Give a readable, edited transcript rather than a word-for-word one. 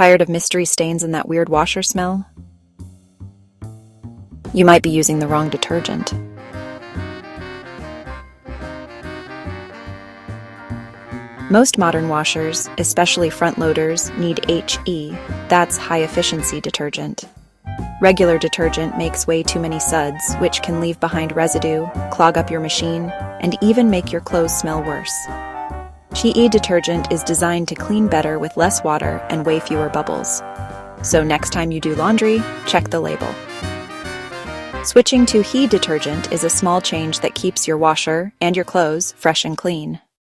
Tired of mystery stains and that weird washer smell? You might be using the wrong detergent. Most modern washers, especially front loaders, need HE, that's high-efficiency detergent. Regular detergent makes way too many suds, which can leave behind residue, clog up your machine, and even make your clothes smell worse. HE detergent is designed to clean better with less water and way fewer bubbles. So next time you do laundry, check the label. Switching to HE detergent is a small change that keeps your washer and your clothes fresh and clean.